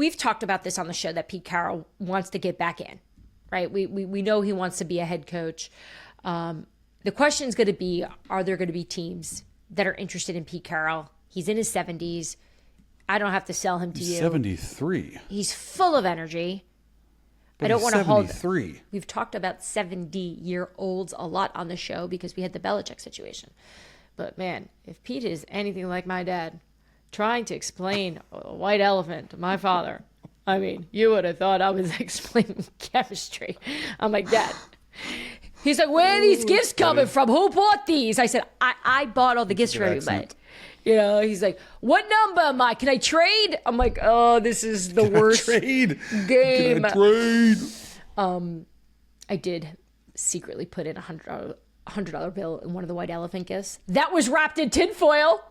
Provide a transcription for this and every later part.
we've talked about this on the show that Pete Carroll wants to get back in, right? We know he wants to be a head coach. The question is going to be, are there going to be teams that are interested in Pete Carroll? He's in his 70s. I don't have to sell him to you. 73. He's full of energy. But I don't want to hold. 73. We've talked about 70-year-olds a lot on the show because we had the Belichick situation. But man, if Pete is anything like my dad, trying to explain a white elephant to my father, I mean, you would have thought I was explaining chemistry. I'm like, Dad. He's like, where are these gifts coming from? Who bought these? I said, I bought all the gifts for you, but he's like, what number am I? Can I trade? I'm like, oh, this is the worst game. Can I trade? I did secretly put in $100 bill in one of the white elephant gifts. That was wrapped in tinfoil.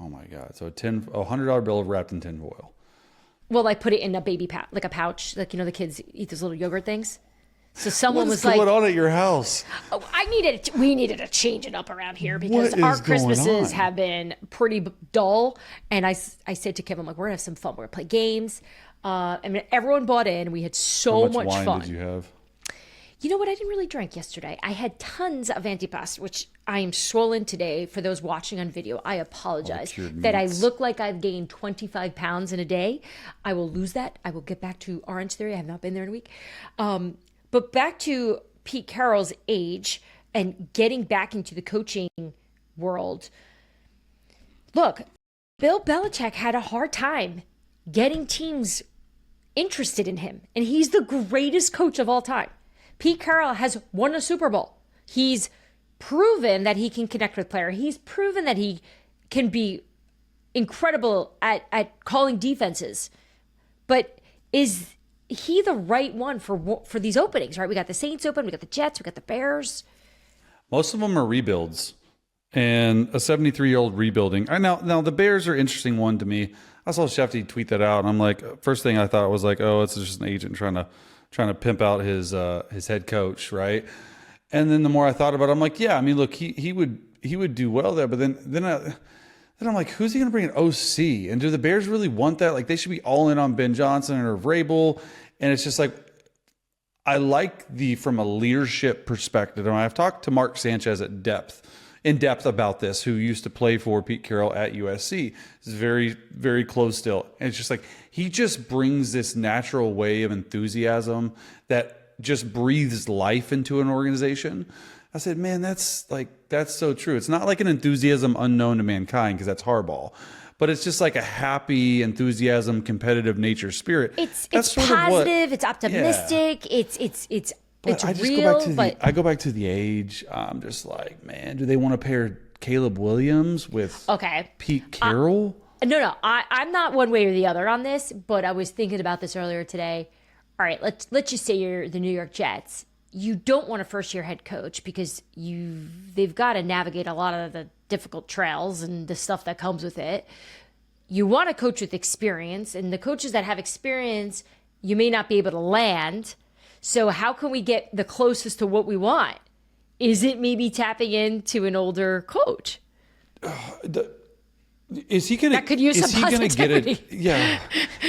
Oh my God. So a $100 bill wrapped in tinfoil. Well, I put it in a baby pouch, like a pouch, like, the kids eat those little yogurt things. So someone was like, "What's going on at your house?" Oh, we needed to change it up around here because our Christmases have been pretty dull. And I said to Kevin, I'm like, we're gonna have some fun. We're gonna play games. I mean, everyone bought in. We had so much wine fun. Did you have? You know what? I didn't really drink yesterday. I had tons of antipasto, which I am swollen today. For those watching on video, I apologize that I look like I've gained 25 pounds in a day. I will lose that. I will get back to Orange Theory. I have not been there in a week. But back to Pete Carroll's age and getting back into the coaching world. Look, Bill Belichick had a hard time getting teams interested in him. And he's the greatest coach of all time. Pete Carroll has won a Super Bowl. He's proven that he can connect with players. He's proven that he can be incredible at calling defenses. But is he the right one for these openings, right? We got the Saints open, we got the Jets, we got the Bears. Most of them are rebuilds, and a 73-year-old rebuilding. Now the Bears are an interesting one to me. I saw Shefty tweet that out, and I'm like, first thing I thought was like, oh, it's just an agent trying to pimp out his head coach, right? And then the more I thought about it, I'm like, yeah, I mean, look, he would do well there, but then I'm like, who's he going to bring an OC? And do the Bears really want that? Like, they should be all in on Ben Johnson or Vrabel. And it's just like, I like from a leadership perspective. And I've talked to Mark Sanchez in depth about this, who used to play for Pete Carroll at USC. It's very, very close still. And it's just like, he just brings this natural way of enthusiasm that just breathes life into an organization. I said, man, that's so true. It's not like an enthusiasm unknown to mankind, because that's Harbaugh, but it's just like a happy enthusiasm, competitive nature spirit. It's positive. It's optimistic. Yeah. It's real. I go back to the age. I'm just like, man, do they want to pair Caleb Williams with Pete Carroll? No. I'm not one way or the other on this, but I was thinking about this earlier today. All right, let's just say you're the New York Jets. You don't want a first-year head coach because they've got to navigate a lot of the difficult trails and the stuff that comes with it. You want a coach with experience, and the coaches that have experience, you may not be able to land. So how can we get the closest to what we want? Is it maybe tapping into an older coach? Is he going to? That could use some positivity.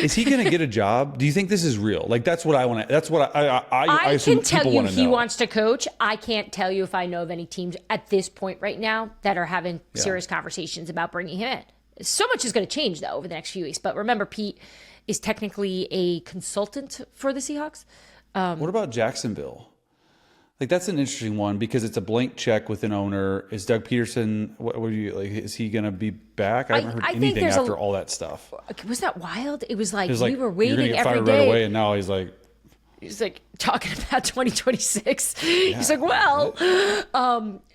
Is he going to get a job? Do you think this is real? Like, that's what I want to. That's what I can tell you he wants to coach. I can't tell you if I know of any teams at this point right now that are having serious conversations about bringing him in. So much is going to change though over the next few weeks. But remember, Pete is technically a consultant for the Seahawks. What about Jacksonville? Like, that's an interesting one because it's a blank check with an owner. Is Doug Peterson, what do you like? Is he going to be back? I haven't heard anything after all that stuff. Was that wild? It was like we were waiting you're every fired day. Right away, and now he's like talking about 2026. Yeah, he's like, well,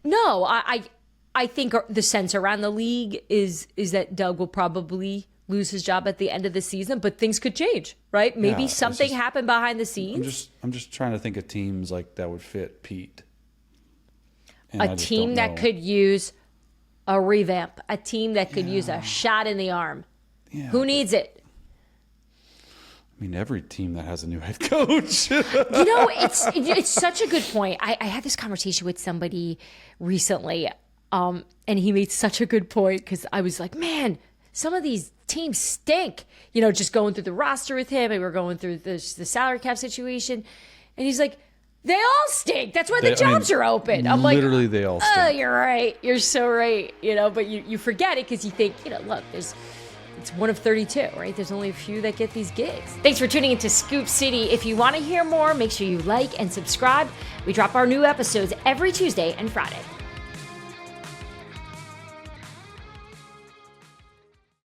no, I think the sense around the league is that Doug will probably lose his job at the end of the season, but things could change, right? Maybe something happened behind the scenes. I'm just trying to think of teams like that would fit Pete. And a team that could use a revamp, a team that could use a shot in the arm. Yeah, who needs it? I mean, every team that has a new head coach. It's such a good point. I had this conversation with somebody recently, and he made such a good point because I was like, man, some of these teams stink. Just going through the roster with him, and we're going through the salary cap situation. And he's like, they all stink. That's why the jobs are open. I'm like, literally, they all stink. Oh, you're right. You're so right. But you forget it because you think, look, it's one of 32, right? There's only a few that get these gigs. Thanks for tuning into Scoop City. If you want to hear more, make sure you like and subscribe. We drop our new episodes every Tuesday and Friday.